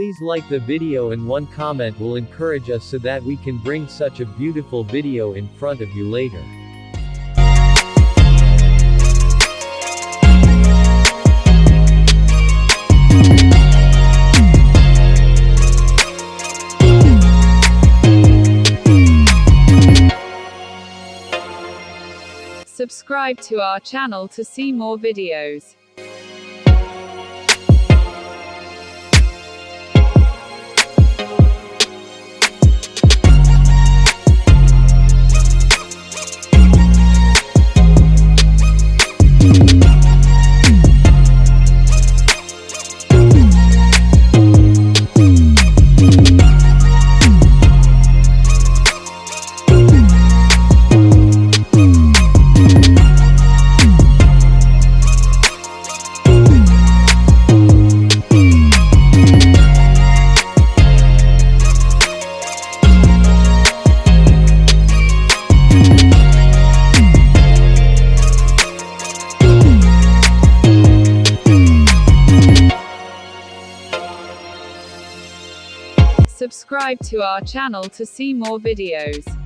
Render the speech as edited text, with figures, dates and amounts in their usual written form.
Please like the video and one comment will encourage us so that we can bring such a beautiful video in front of you later. Subscribe to our channel to see more videos. Subscribe to our channel to see more videos.